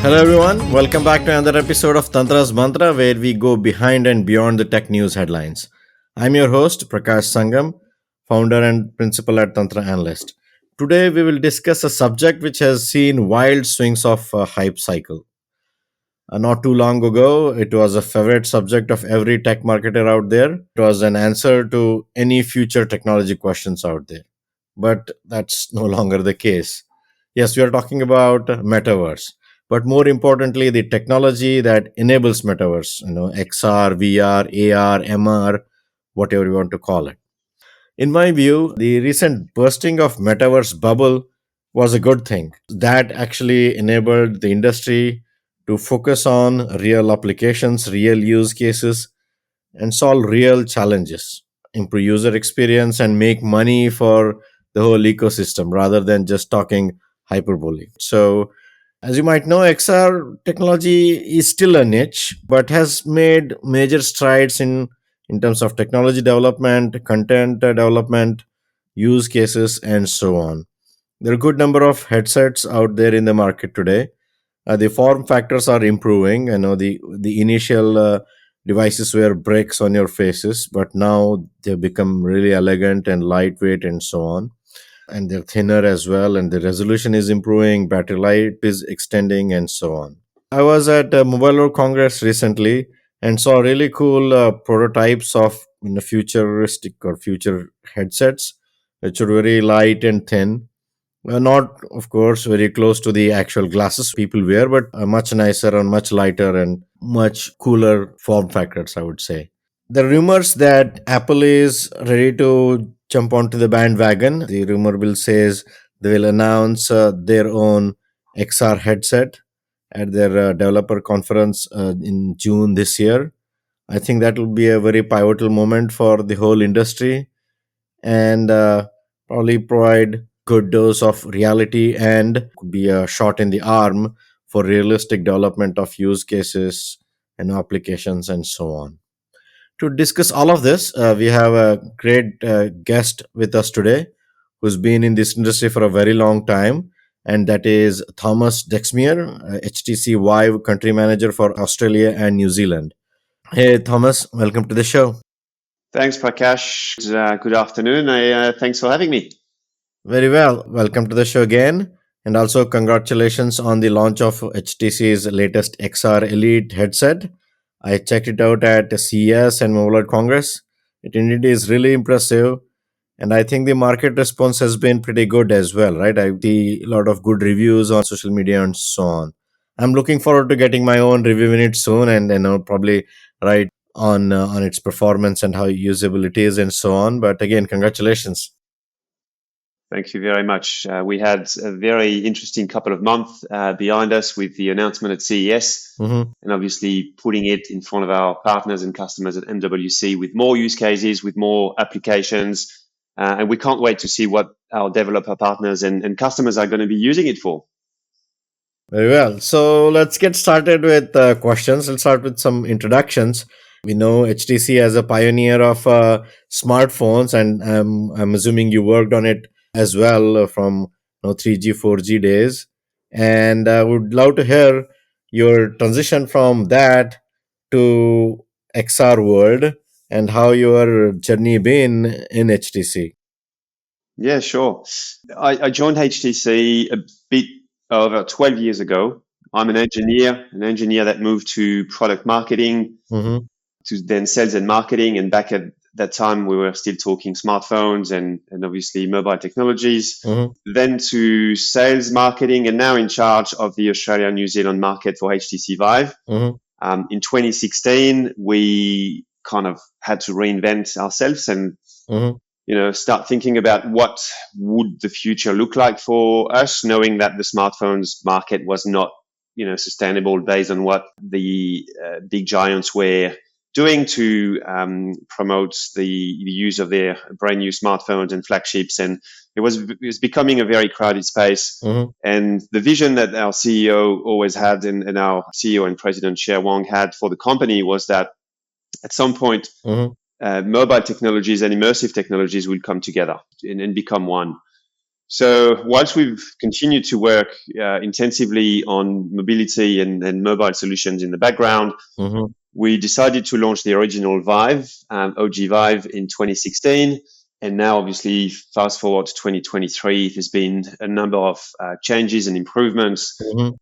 Hello everyone, welcome back to another episode of Tantra's Mantra where we go behind and beyond the tech news headlines. I'm your host Prakash Sangam, founder and principal at Tantra Analyst. Today we will discuss a subject which has seen wild swings of a hype cycle. Not too long ago, it was a favorite subject of every tech marketer out there. It was an answer to any future technology questions out there. But that's no longer the case. Yes, we are talking about metaverse, but more importantly, the technology that enables metaverse, XR, VR, AR, MR, whatever you want to call it. In my view, the recent bursting of metaverse bubble was a good thing. That actually enabled the industry to focus on real applications, real use cases, and solve real challenges, improve user experience, and make money for the whole ecosystem rather than just talking hyperbole. So, as you might know, XR technology is still a niche, but has made major strides in terms of technology development, content development, use cases, and so on. There are a good number of headsets out there in the market today. The form factors are improving. The initial devices were bricks on your faces, but now they've become really elegant and lightweight and so on, and they're thinner as well, and the resolution is improving, battery life is extending, and so on. I was at Mobile World Congress recently and saw really cool prototypes of futuristic or future headsets, which are very light and thin. Not, of course, very close to the actual glasses people wear, but much nicer and much lighter and much cooler form factors, I would say. The rumors that Apple is ready to jump onto the bandwagon. The rumor will says they will announce their own XR headset at their developer conference in June this year. I think that will be a very pivotal moment for the whole industry and probably provide good dose of reality and could be a shot in the arm for realistic development of use cases and applications and so on. To discuss all of this, we have a great guest with us today who's been in this industry for a very long time, and that is Thomas Dexmier, HTC VIVE country manager for Australia and New Zealand. Hey, Thomas, welcome to the show. Thanks, Prakash. Good afternoon. Thanks for having me. Very well. Welcome to the show again. And also, congratulations on the launch of HTC's latest XR Elite headset. I checked it out at CES and Mobile World Congress. It indeed is really impressive. And I think the market response has been pretty good as well, right? I see a lot of good reviews on social media and so on. I'm looking forward to getting my own review in it soon and probably write on its performance and how usable it is and so on. But again, congratulations. Thank you very much. We had a very interesting couple of months behind us with the announcement at CES and obviously putting it in front of our partners and customers at MWC with more use cases, with more applications. And we can't wait to see what our developer partners and customers are going to be using it for. Very well. So let's get started with questions. Let's start with some introductions. We know HTC as a pioneer of smartphones, and I'm assuming you worked on it as well from 3G, 4G days. And I would love to hear your transition from that to XR world and how your journey been in HTC. Yeah, sure. I joined HTC a bit over 12 years ago. I'm an engineer that moved to product marketing, to then sales and marketing. And back at that time, we were still talking smartphones and obviously mobile technologies. Then to sales marketing, and now in charge of the Australia New Zealand market for HTC VIVE. In 2016, we kind of had to reinvent ourselves and start thinking about what would the future look like for us, knowing that the smartphones market was not, sustainable based on what the big giants were doing to promote the use of their brand new smartphones and flagships. And it was becoming a very crowded space. And the vision that our CEO always had and our CEO and president, Cher Wang, had for the company was that at some point, mobile technologies and immersive technologies will come together and become one. So whilst we've continued to work intensively on mobility and mobile solutions in the background, we decided to launch the original Vive, OG Vive, in 2016. And now, obviously, fast forward to 2023, there's been a number of changes and improvements,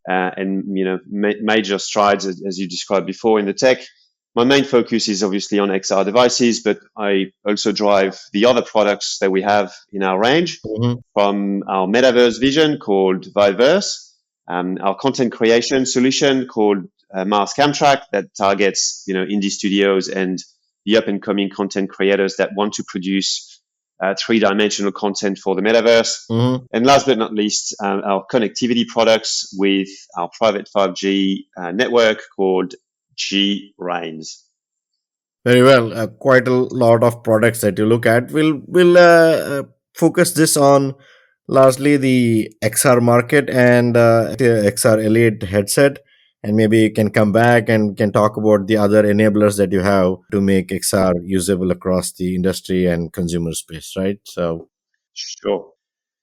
and major strides, as you described before, in the tech. My main focus is obviously on XR devices, but I also drive the other products that we have in our range, from our Metaverse vision called ViveVerse, our content creation solution called Mars Camtrack that targets indie studios and the up and coming content creators that want to produce three-dimensional content for the metaverse. And last but not least, our connectivity products with our private 5G network called G-Rains. Very well. Quite a lot of products that you look at. We'll focus this on largely the XR market and the XR Elite headset, and maybe you can come back and can talk about the other enablers that you have to make XR usable across the industry and consumer space, right? Sure.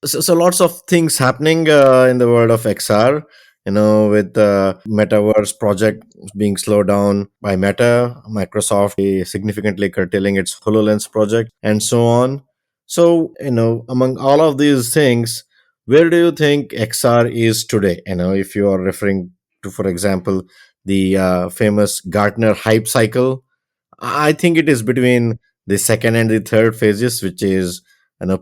So lots of things happening in the world of XR. With the Metaverse project being slowed down by Meta, Microsoft significantly curtailing its HoloLens project, and so on. So, among all of these things, where do you think XR is today? If you are referring to, for example, the famous Gartner hype cycle, I think it is between the second and the third phases, which is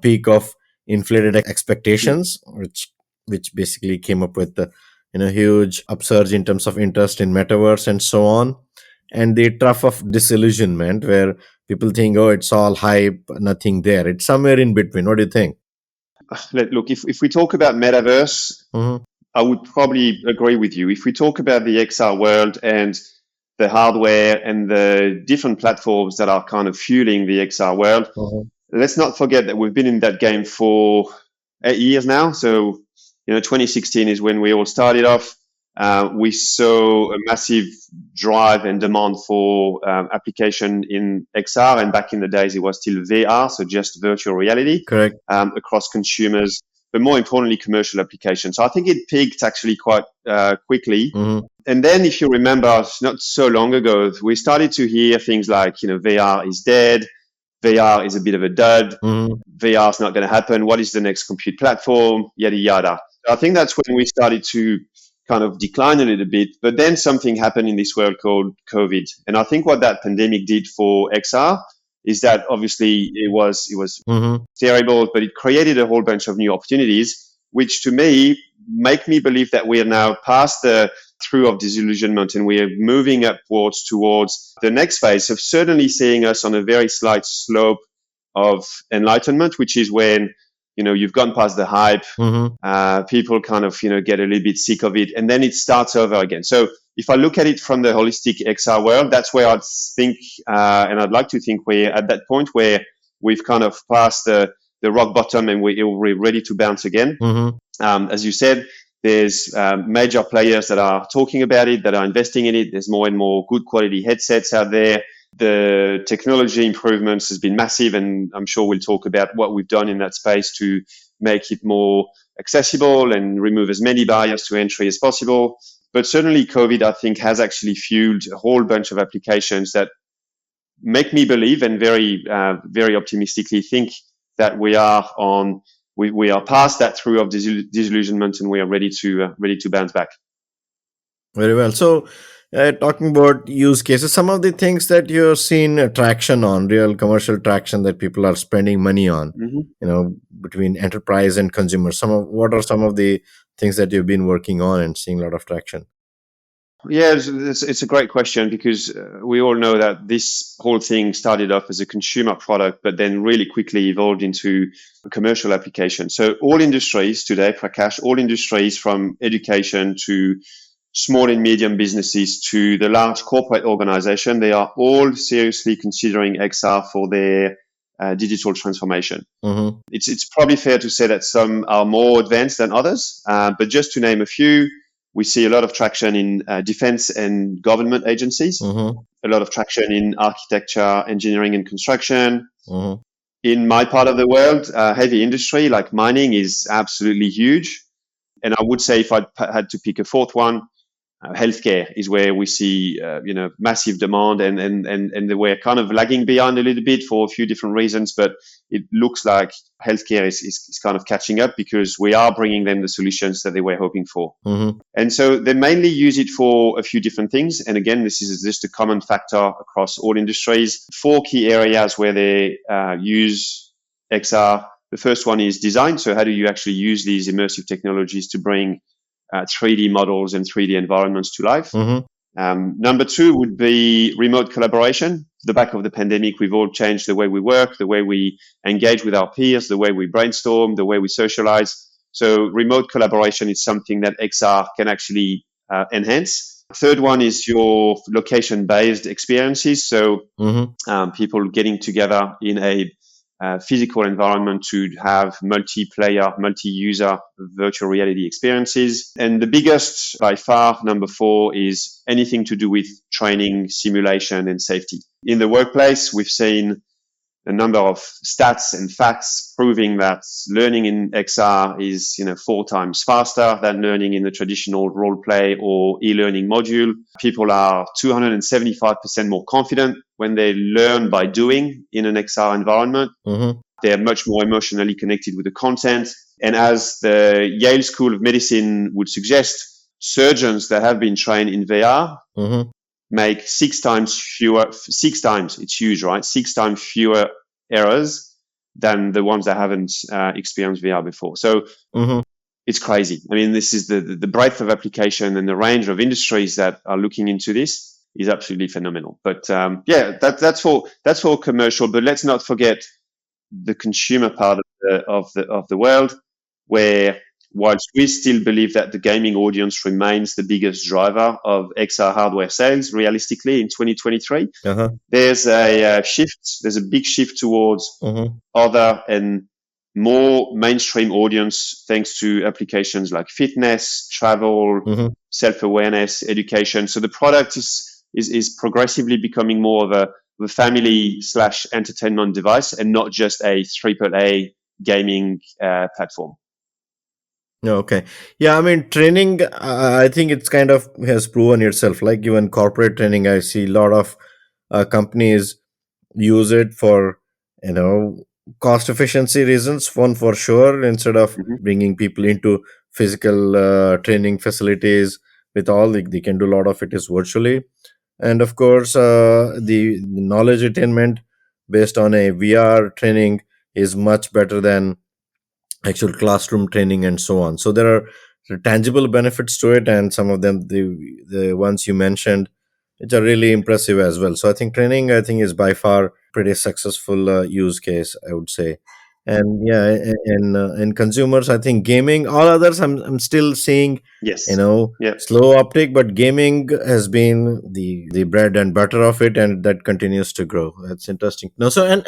peak of inflated expectations, which basically came up with the huge upsurge in terms of interest in metaverse and so on, and the trough of disillusionment where people think, oh, it's all hype, nothing there. It's somewhere in between. What do you think? Look, if we talk about metaverse, I would probably agree with you. If we talk about the XR world and the hardware and the different platforms that are kind of fueling the XR world, let's not forget that we've been in that game for 8 years now. So, 2016 is when we all started off. We saw a massive drive and demand for application in XR, and back in the days it was still VR, so just virtual reality. Correct. Across consumers, but more importantly, commercial applications. So I think it peaked actually quite quickly. And then, if you remember, not so long ago, we started to hear things like, VR is dead. VR is a bit of a dud. VR is not going to happen. What is the next compute platform? Yada, yada. So I think that's when we started to kind of decline a little bit. But then something happened in this world called COVID. And I think what that pandemic did for XR is that obviously it was terrible, but it created a whole bunch of new opportunities, which to me make me believe that we are now past the through of disillusionment and we are moving upwards towards the next phase of certainly seeing us on a very slight slope of enlightenment, which is when you've gone past the hype, people kind of get a little bit sick of it, and then it starts over again. So if I look at it from the holistic XR world, that's where I'd think, and I'd like to think we're at that point where we've kind of passed the rock bottom and we're ready to bounce again. As you said, there's major players that are talking about it, that are investing in it. There's more and more good quality headsets out there. The technology improvements has been massive, and I'm sure we'll talk about what we've done in that space to make it more accessible and remove as many barriers to entry as possible. But certainly COVID, I think, has actually fueled a whole bunch of applications that make me believe and very, very optimistically think that we are past that through of disillusionment and we are ready to bounce back. Very well. So, talking about use cases, some of the things that you're seeing traction on, real commercial traction that people are spending money on, between enterprise and consumer. What are some of the things that you've been working on and seeing a lot of traction? Yeah, it's a great question because we all know that this whole thing started off as a consumer product, but then really quickly evolved into a commercial application. So all industries today, Prakash, all industries from education to small and medium businesses to the large corporate organization, they are all seriously considering XR for their digital transformation. It's probably fair to say that some are more advanced than others, but just to name a few, we see a lot of traction in defense and government agencies, a lot of traction in architecture, engineering, and construction, In my part of the world, heavy industry like mining is absolutely huge. And I would say if I had to pick a fourth one, healthcare is where we see, massive demand, and we're kind of lagging behind a little bit for a few different reasons, but it looks like healthcare is kind of catching up because we are bringing them the solutions that they were hoping for. Mm-hmm. And so they mainly use it for a few different things. And again, this is just a common factor across all industries. 4 key areas where they use XR. The first one is design. So how do you actually use these immersive technologies to bring 3D models and 3D environments to life? Mm-hmm. Number 2 would be remote collaboration. The back of the pandemic, we've all changed the way we work, the way we engage with our peers, the way we brainstorm, the way we socialize. So remote collaboration is something that XR can actually enhance. Third one is your location-based experiences. So people getting together in a physical environment to have multiplayer, multi-user virtual reality experiences. And the biggest by far, number 4, is anything to do with training, simulation, and safety. In the workplace, we've seen a number of stats and facts proving that learning in XR is 4 times faster than learning in the traditional role play or e-learning module. People are 275% more confident when they learn by doing in an XR environment. They're much more emotionally connected with the content. And as the Yale School of Medicine would suggest, surgeons that have been trained in VR make 6 times, it's huge, right? 6 times fewer errors than the ones that haven't experienced VR before. So it's crazy. I mean, this is the breadth of application and the range of industries that are looking into this is absolutely phenomenal. But that's for commercial. But let's not forget the consumer part of the world, where whilst we still believe that the gaming audience remains the biggest driver of XR hardware sales realistically in 2023, there's a shift. There's a big shift towards other and more mainstream audience thanks to applications like fitness, travel, self-awareness, education. So the product is progressively becoming more of a family/entertainment device and not just a AAA gaming platform. Okay. Yeah, I mean, training, I think it's kind of has proven itself. Like even corporate training, I see a lot of companies use it for, cost efficiency reasons, one for sure, instead of bringing people into physical training facilities with all, they can do a lot of it is virtually. And of course, the knowledge attainment based on a VR training is much better than actual classroom training and so on. So there are tangible benefits to it, and some of them, the ones you mentioned, which are really impressive as well. So I think training, is by far pretty successful use case, I would say. And yeah, in consumers, I think gaming, all others, I'm still seeing, Yes. slow uptake, but gaming has been the bread and butter of it, and that continues to grow. That's interesting. No, so and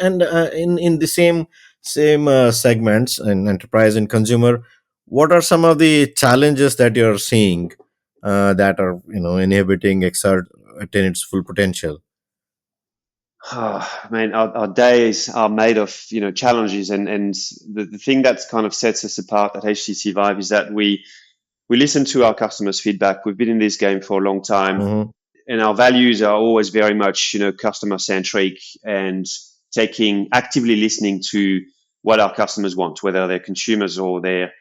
in the same segments in enterprise and consumer, what are some of the challenges that you're seeing that are inhibiting XR attain its full potential? Man, our days are made of challenges, and the thing that's kind of sets us apart at HTC VIVE is that we listen to our customers' feedback. We've been in this game for a long time, and our values are always very much customer centric and actively listening to what our customers want, whether they're consumers or they're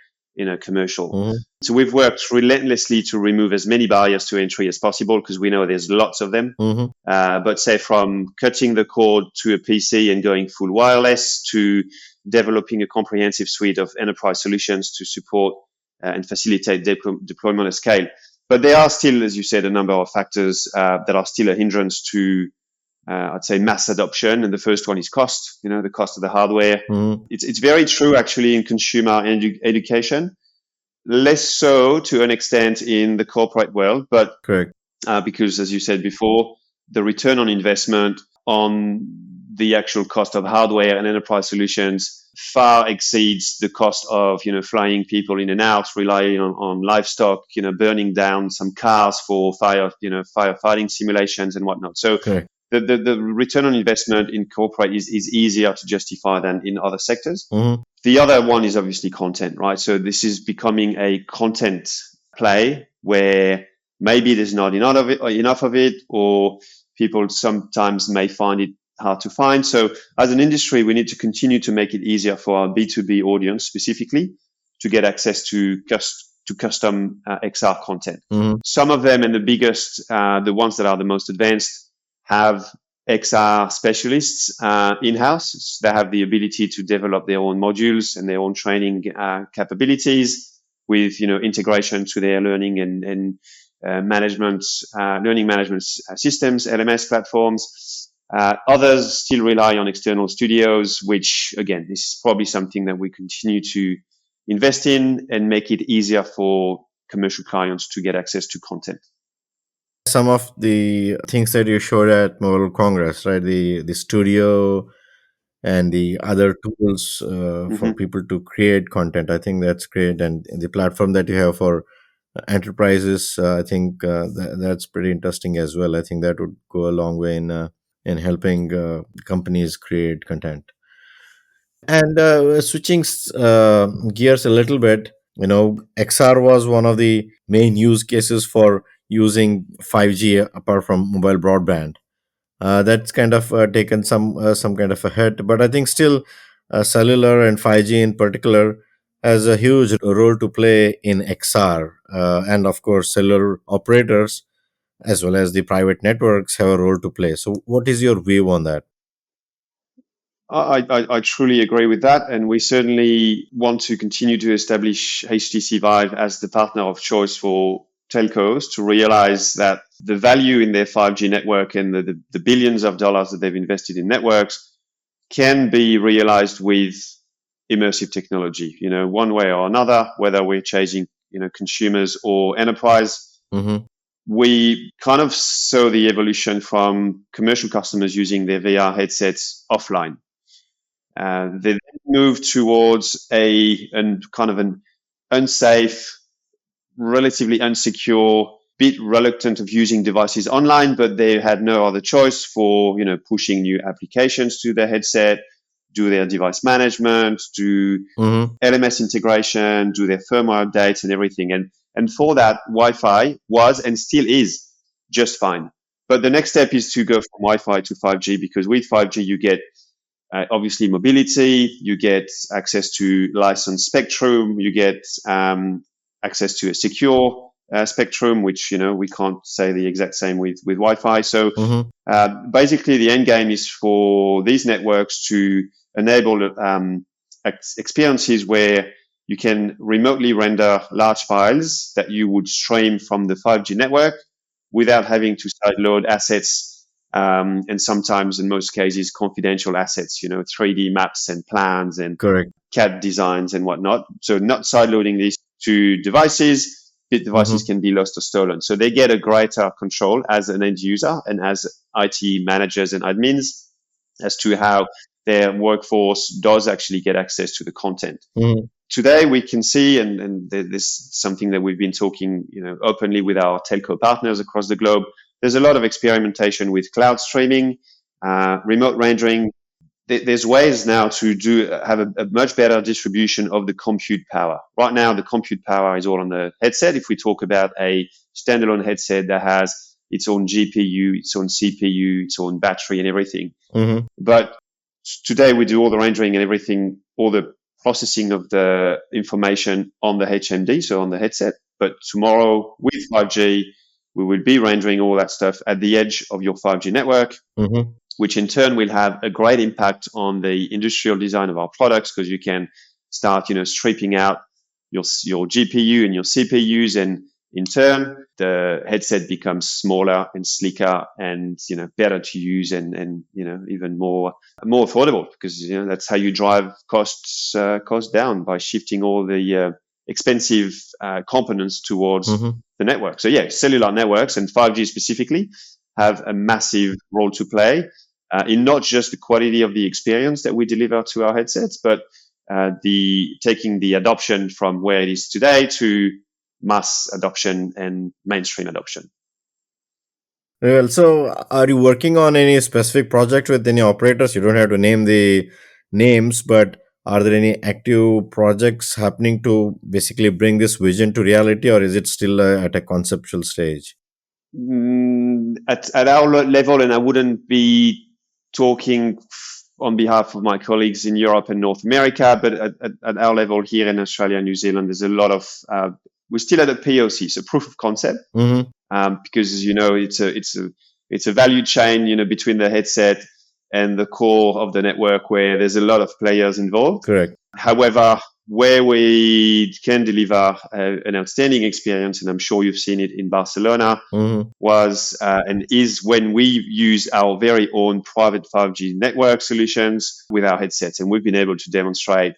commercial. So we've worked relentlessly to remove as many barriers to entry as possible because we know there's lots of them. But say from cutting the cord to a PC and going full wireless to developing a comprehensive suite of enterprise solutions to support and facilitate deployment at scale. But there are still, as you said, a number of factors that are still a hindrance to I'd say mass adoption. And the first one is cost, the cost of the hardware. It's very true actually in consumer education, less so to an extent in the corporate world, but correct. Because as you said before, the return on investment on the actual cost of hardware and enterprise solutions far exceeds the cost of, flying people in and out, relying on livestock, burning down some cars for firefighting simulations and whatnot. So correct. the return on investment in corporate is easier to justify than in other sectors. Mm-hmm. The other one is obviously content, right? So this is becoming a content play where maybe there's not enough of it, or people sometimes may find it hard to find. So as an industry, we need to continue to make it easier for our B2B audience specifically to get access to custom XR content. Mm-hmm. Some of them, and the biggest, the ones that are the most advanced, have XR specialists in-house. They have the ability to develop their own modules and their own training capabilities with integration to their learning and management, learning management systems, LMS platforms. Others still rely on external studios, which again, this is probably something that we continue to invest in and make it easier for commercial clients to get access to content. Some of the things that you showed at Mobile Congress, right? The studio and the other tools for people to create content. I think that's great, and the platform that you have for enterprises, I think that's pretty interesting as well. I think that would go a long way in helping companies create content. And switching gears a little bit, XR was one of the main use cases for using 5G apart from mobile broadband. That's kind of taken some kind of a hit, but I think still cellular and 5G in particular has a huge role to play in XR, and of course cellular operators as well as the private networks have a role to play. So, what is your view on that? I truly agree with that, and we certainly want to continue to establish HTC VIVE as the partner of choice for telcos to realize that the value in their 5G network and the billions of dollars that they've invested in networks can be realized with immersive technology, one way or another, whether we're chasing, consumers or enterprise. Mm-hmm. We kind of saw the evolution from commercial customers using their VR headsets offline. They then moved towards kind of an unsafe, relatively unsecure, bit reluctant of using devices online, but they had no other choice for, pushing new applications to their headset, do their device management, do LMS integration, do their firmware updates and everything. And for that, Wi-Fi was and still is just fine. But the next step is to go from Wi-Fi to 5G, because with 5G, you get obviously mobility, you get access to licensed spectrum, you get access to a secure spectrum, which, we can't say the exact same with Wi-Fi. So basically the end game is for these networks to enable experiences where you can remotely render large files that you would stream from the 5G network without having to sideload assets, and sometimes in most cases confidential assets, 3D maps and plans and Correct. CAD designs and whatnot. So not sideloading these to devices. Devices can be lost or stolen. So they get a greater control as an end user and as IT managers and admins as to how their workforce does actually get access to the content. Today we can see, and this is something that we've been talking, openly with our telco partners across the globe. There's a lot of experimentation with cloud streaming, remote rendering. There's ways now to have a much better distribution of the compute power. Right now, the compute power is all on the headset. If we talk about a standalone headset that has its own GPU, its own CPU, its own battery and everything. But today we do all the rendering and everything, all the processing of the information on the HMD, so on the headset. But tomorrow with 5G, we will be rendering all that stuff at the edge of your 5G network, which in turn will have a great impact on the industrial design of our products, because you can start, stripping out your GPU and your CPUs, and in turn, the headset becomes smaller and sleeker and, better to use and even more affordable, because, that's how you drive costs down, by shifting all the expensive components towards the network. So yeah, cellular networks and 5G specifically have a massive role to play in not just the quality of the experience that we deliver to our headsets, but taking the adoption from where it is today to mass adoption and mainstream adoption. Well, so are you working on any specific project with any operators? You don't have to name the names, but are there any active projects happening to basically bring this vision to reality, or is it still at a conceptual stage? At our level, and I wouldn't be talking on behalf of my colleagues in Europe and North America, but at our level here in Australia and New Zealand, there's a lot of we're still at a POC, so proof of concept, because as you know, it's a value chain, between the headset and the core of the network, where there's a lot of players involved. Correct. However, where we can deliver an outstanding experience, and I'm sure you've seen it in Barcelona, was and is when we use our very own private 5G network solutions with our headsets. And we've been able to demonstrate,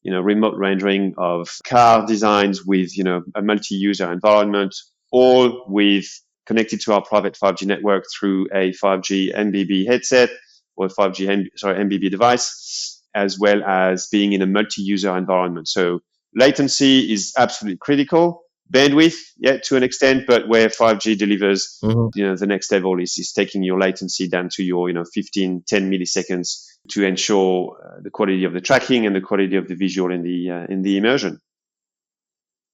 remote rendering of car designs with, a multi-user environment, all with connected to our private 5G network through a 5G NBB headset or 5G NBB device, as well as being in a multi-user environment. So latency is absolutely critical. Bandwidth, to an extent, but where 5G delivers, the next level is taking your latency down to your, 15, 10 milliseconds to ensure the quality of the tracking and the quality of the visual in the immersion.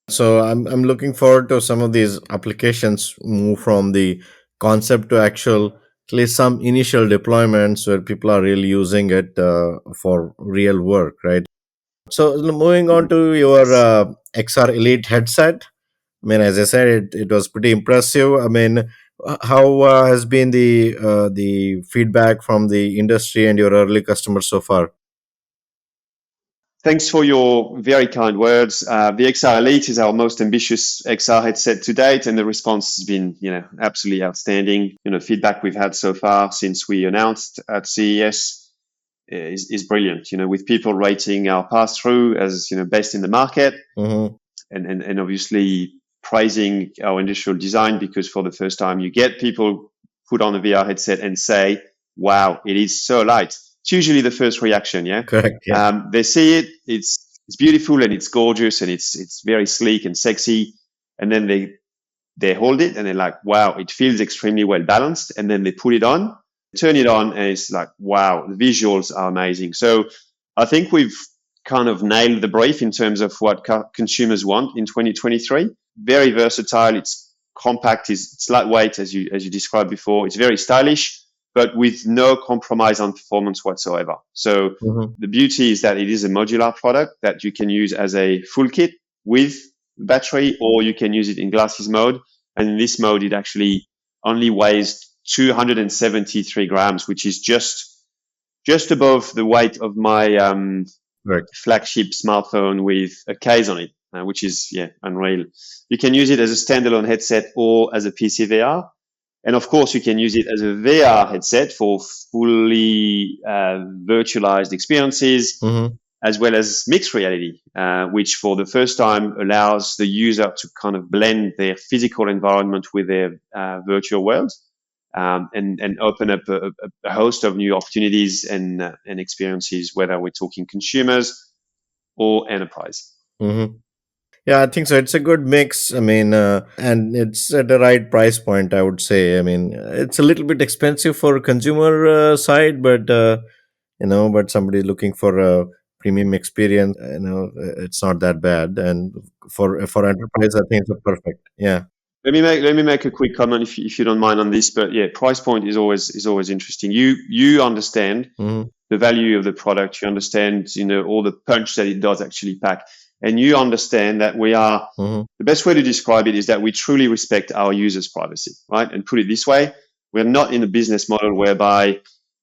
So I'm looking forward to some of these applications move from the concept to actual, at least some initial deployments where people are really using it for real work, right? So moving on to your XR Elite headset. I mean, as I said, it was pretty impressive. I mean, how has been the feedback from the industry and your early customers so far? Thanks for your very kind words. The XR Elite is our most ambitious XR headset to date, and the response has been, absolutely outstanding. Feedback we've had so far since we announced at CES is brilliant. With people rating our pass through as best in the market, and obviously praising our industrial design, because for the first time you get people put on a VR headset and say, "Wow, it is so light." It's usually the first reaction, yeah. Correct. Yeah. They see it, it's beautiful and it's gorgeous and it's very sleek and sexy, and then they hold it and they're like, "Wow, it feels extremely well balanced." And then they put it on, turn it on, and it's like, "Wow, the visuals are amazing." So I think we've kind of nailed the brief in terms of what consumers want in 2023. Very versatile. It's compact. It's lightweight, as you described before. It's very stylish, but with no compromise on performance whatsoever. So the beauty is that it is a modular product that you can use as a full kit with battery, or you can use it in glasses mode. And in this mode, it actually only weighs 273 grams, which is just above the weight of my flagship smartphone with a case on it, which is unreal. You can use it as a standalone headset or as a PC VR. And of course, you can use it as a VR headset for fully virtualized experiences, as well as mixed reality, which for the first time allows the user to kind of blend their physical environment with their virtual world, and open up a host of new opportunities and experiences, whether we're talking consumers or enterprise. Yeah, I think so. It's a good mix. I mean, and it's at the right price point, I would say. I mean, it's a little bit expensive for consumer side, but but somebody looking for a premium experience, it's not that bad. And for enterprise, I think it's perfect. Yeah. Let me make a quick comment if you don't mind on this, but price point is always interesting. You understand the value of the product. You understand all the punch that it does actually pack, and you understand that we are the best way to describe it is that we truly respect our users' privacy, right? And put it this way, we're not in a business model whereby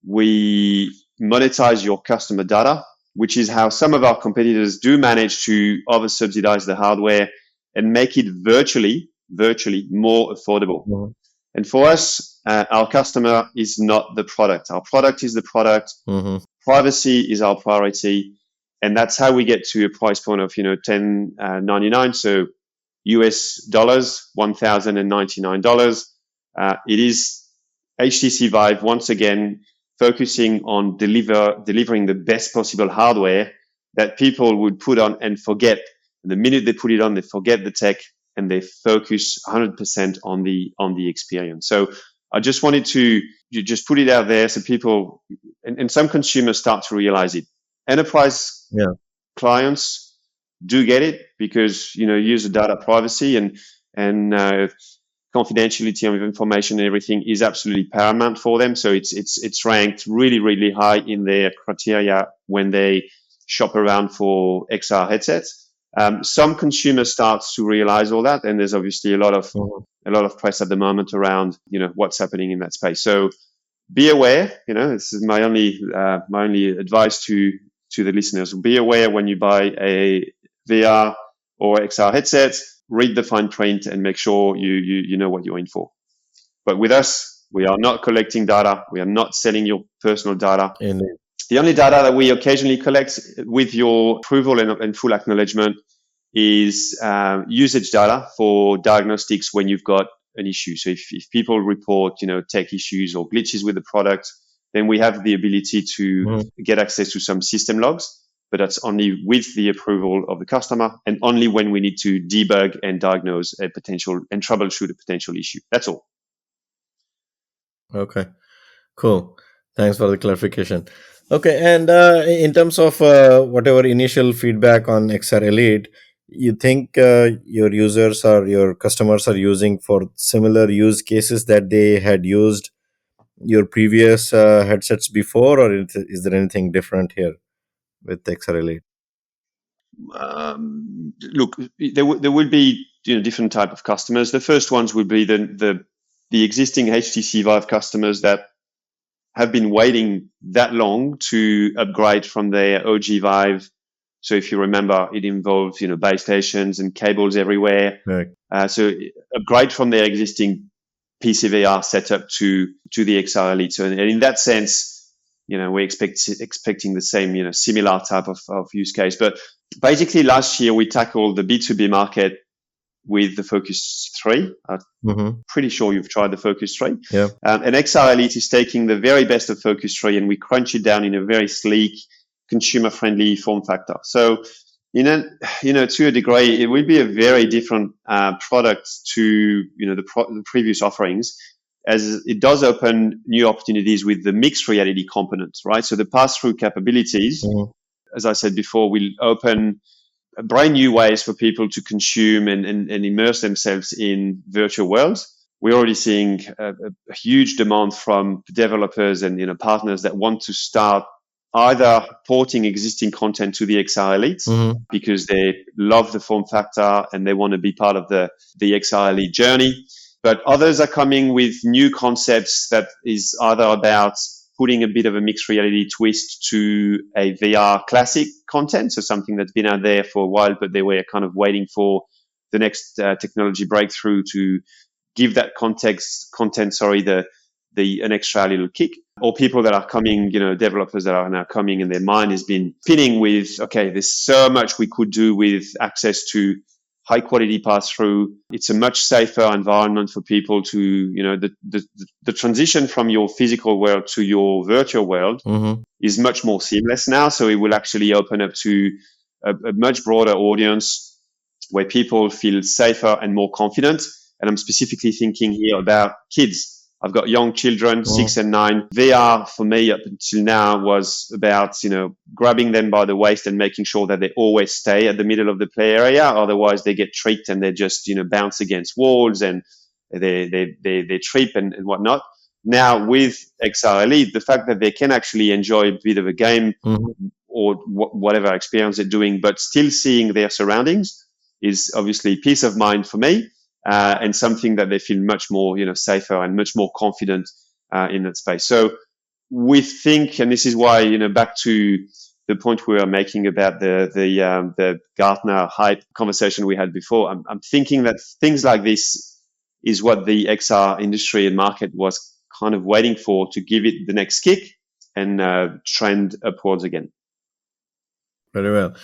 we monetize your customer data, which is how some of our competitors do manage to over subsidize the hardware and make it virtually more affordable. And for us, our customer is not the product. Our product is the product. Privacy is our priority. And that's how we get to a price point of, $10.99. So US dollars, $1,099. It is HTC VIVE, once again, focusing on delivering the best possible hardware that people would put on and forget. And the minute they put it on, they forget the tech and they focus 100% on the experience. So I just wanted to just put it out there so people and some consumers start to realize it. Enterprise Yeah. clients do get it because user data privacy and confidentiality of information and everything is absolutely paramount for them. So it's ranked really, really high in their criteria when they shop around for XR headsets. Some consumers start to realize all that, and there's obviously a lot of press at the moment around what's happening in that space. So be aware. This is my only advice to the listeners. Be aware when you buy a VR or XR headset. Read the fine print and make sure you know what you're in for. But with us, we are not collecting data. We are not selling your personal data. Indeed. The only data that we occasionally collect with your approval and full acknowledgement is usage data for diagnostics when you've got an issue. So if people report, tech issues or glitches with the product, then we have the ability to get access to some system logs, but that's only with the approval of the customer and only when we need to debug and diagnose a potential and troubleshoot a potential issue. That's all. Okay, cool. Thanks for the clarification. Okay, and in terms of whatever initial feedback on XR Elite, you think your users or your customers are using for similar use cases that they had used your previous headsets before, or is there anything different here with XR Elite? Look, there will be different type of customers. The first ones would be the existing HTC VIVE customers that have been waiting that long to upgrade from their OG Vive. So if you remember, it involves base stations and cables everywhere. Right. So upgrade from their existing PCVR setup to the XR Elite. So and in that sense, we're expecting the same similar type of use case. But basically, last year we tackled the B2B market with the Focus 3. I'm pretty sure you've tried the Focus 3. Yeah. And XR Elite is taking the very best of Focus 3 and we crunch it down in a very sleek, consumer-friendly form factor. So, to a degree, it will be a very different product to, the previous offerings, as it does open new opportunities with the mixed reality components, right? So the pass-through capabilities, as I said before, will open brand new ways for people to consume and immerse themselves in virtual worlds. We're already seeing a huge demand from developers and partners that want to start either porting existing content to the XR Elite because they love the form factor and they want to be part of the XR Elite journey. But others are coming with new concepts that is either about putting a bit of a mixed reality twist to a VR classic content. So something that's been out there for a while, but they were kind of waiting for the next technology breakthrough to give that content, an extra little kick. Or people that are coming, developers that are now coming and their mind has been spinning with, okay, there's so much we could do with access to high quality pass through. It's a much safer environment for people to, the transition from your physical world to your virtual world is much more seamless now. So it will actually open up to a much broader audience where people feel safer and more confident. And I'm specifically thinking here about kids. I've got young children, 6 and 9. VR for me up until now was about, grabbing them by the waist and making sure that they always stay at the middle of the play area. Otherwise they get tricked and they just, bounce against walls and they trip and whatnot. Now with XR Elite, the fact that they can actually enjoy a bit of a game or whatever experience they're doing, but still seeing their surroundings is obviously peace of mind for me. And something that they feel much more, safer and much more confident in that space. So we think, and this is why, back to the point we were making about the Gartner hype conversation we had before, I'm thinking that things like this is what the XR industry and market was kind of waiting for to give it the next kick and trend upwards again. Very well.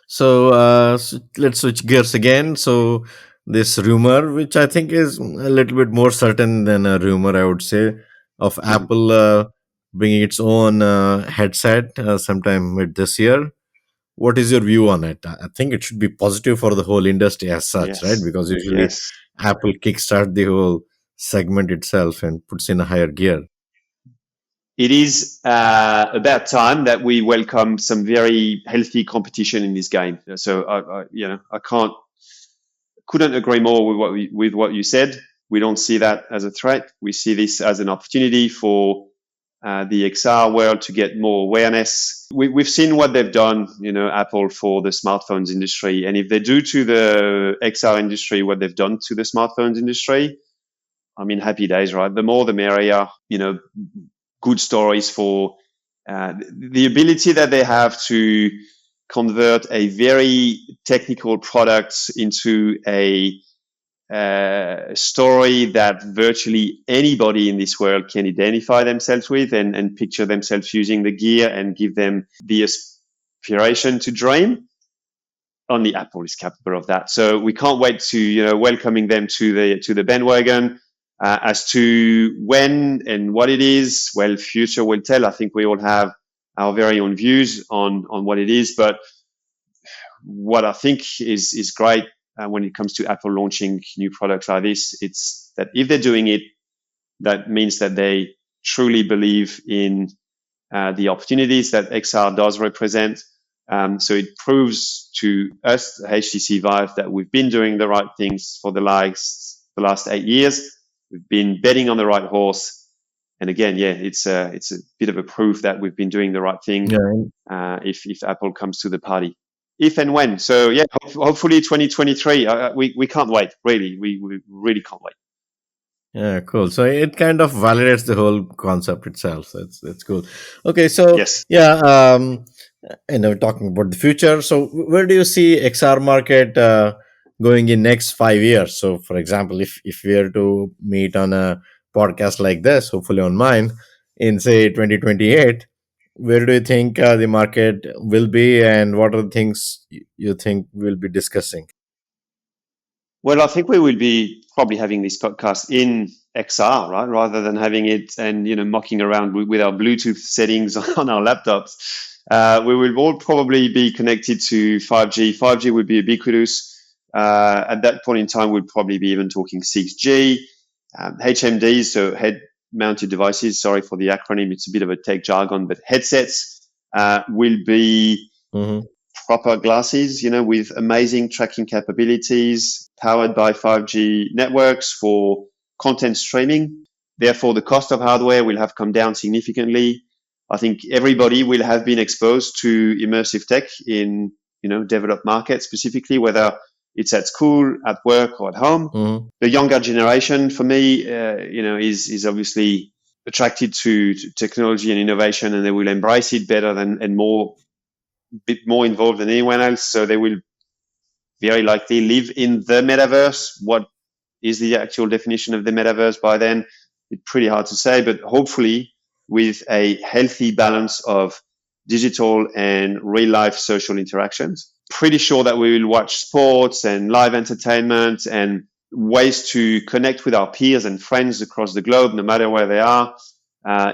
So let's switch gears again. So this rumor, which I think is a little bit more certain than a rumor, I would say, of Apple bringing its own headset sometime mid this year. What is your view on it? I think it should be positive for the whole industry as such, right? Because usually Apple kickstart the whole segment itself and puts in a higher gear. It is about time that we welcome some very healthy competition in this game. So I couldn't agree more with what you said. We don't see that as a threat. We see this as an opportunity for the XR world to get more awareness. We've seen what they've done, Apple for the smartphones industry. And if they do to the XR industry what they've done to the smartphones industry, I mean, happy days, right? The more the merrier, good stories for the ability that they have to convert a very technical product into a story that virtually anybody in this world can identify themselves with and picture themselves using the gear and give them the aspiration to dream. Only Apple is capable of that. So we can't wait to, welcoming them to the bandwagon. As to when and what it is, well, future will tell. I think we all have our very own views on what it is. But what I think is great when it comes to Apple launching new products like this, it's that if they're doing it, that means that they truly believe in the opportunities that XR does represent. So it proves to us, the HTC VIVE, that we've been doing the right things for the last 8 years. We've been betting on the right horse. And again, it's a bit of a proof that we've been doing the right thing. Yeah. If Apple comes to the party, if and when. So hopefully 2023. We can't wait. Really, we really can't wait. Yeah, cool. So it kind of validates the whole concept itself. That's cool. Okay, so Yes. talking about the future. So where do you see XR market going in next 5 years? So, for example, if we are to meet on a podcast like this, hopefully on mine, in say 2028, where do you think the market will be, and what are the things you think we'll be discussing? Well, I think we will be probably having this podcast in XR, right, rather than having it and mucking around with our Bluetooth settings on our laptops. We will all probably be connected to 5G. 5G would be ubiquitous. At that point in time, we'd probably be even talking 6G, HMDs, so head-mounted devices. Sorry for the acronym; it's a bit of a tech jargon, but headsets will be proper glasses, with amazing tracking capabilities, powered by 5G networks for content streaming. Therefore, the cost of hardware will have come down significantly. I think everybody will have been exposed to immersive tech in, developed markets specifically, whether it's at school, at work, or at home. The younger generation, for me, is obviously attracted to technology and innovation, and they will embrace it better and bit more involved than anyone else. So they will very likely live in the metaverse. What is the actual definition of the metaverse by then? It's pretty hard to say, but hopefully with a healthy balance of digital and real life social interactions. Pretty sure that we will watch sports and live entertainment and ways to connect with our peers and friends across the globe, no matter where they are,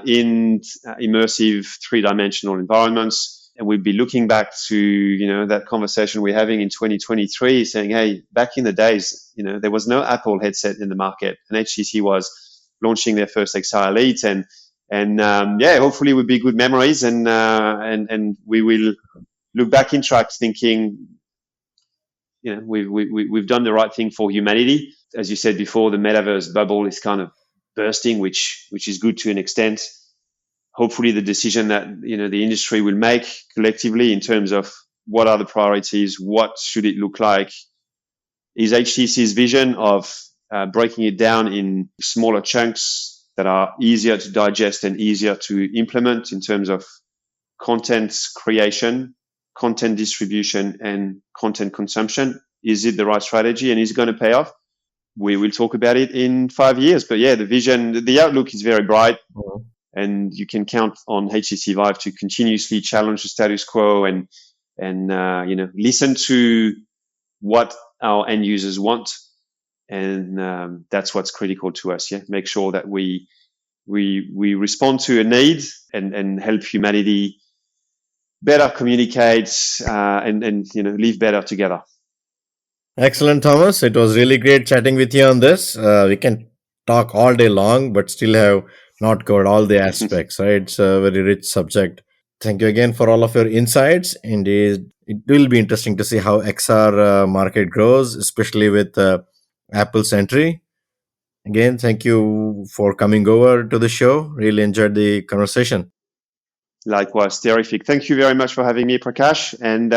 in immersive three-dimensional environments. And we'd be looking back to, that conversation we're having in 2023 saying, hey, back in the days, there was no Apple headset in the market, and HTC was launching their first XR Elite, and hopefully it would be good memories, and we will look back in tracks thinking, we've done the right thing for humanity. As you said before, the metaverse bubble is kind of bursting, which is good to an extent. Hopefully the decision that the industry will make collectively in terms of what are the priorities, what should it look like, is HTC's vision of breaking it down in smaller chunks that are easier to digest and easier to implement in terms of content creation, content distribution, and content consumption. Is it the right strategy, and is it going to pay off? We will talk about it in 5 years. But the vision, the outlook is very bright. And you can count on HTC VIVE to continuously challenge the status quo and listen to what our end users want, and that's what's critical to us. Make sure that we respond to a need and help humanity better communicate and live better together. Excellent, Thomas. It was really great chatting with you on this. We can talk all day long, but still have not covered all the aspects, right? It's a very rich subject. Thank you again for all of your insights. Indeed, it will be interesting to see how XR market grows, especially with Apple's entry. Again, thank you for coming over to the show. Really enjoyed the conversation. Likewise, terrific. Thank you very much for having me, Prakash, and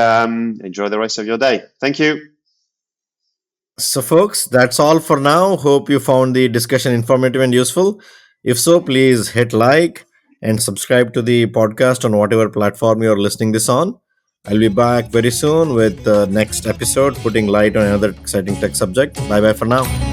enjoy the rest of your day. Thank you. So, folks, that's all for now. Hope you found the discussion informative and useful. If so, please hit like and subscribe to the podcast on whatever platform you're listening this on. I'll be back very soon with the next episode, putting light on another exciting tech subject. Bye bye for now.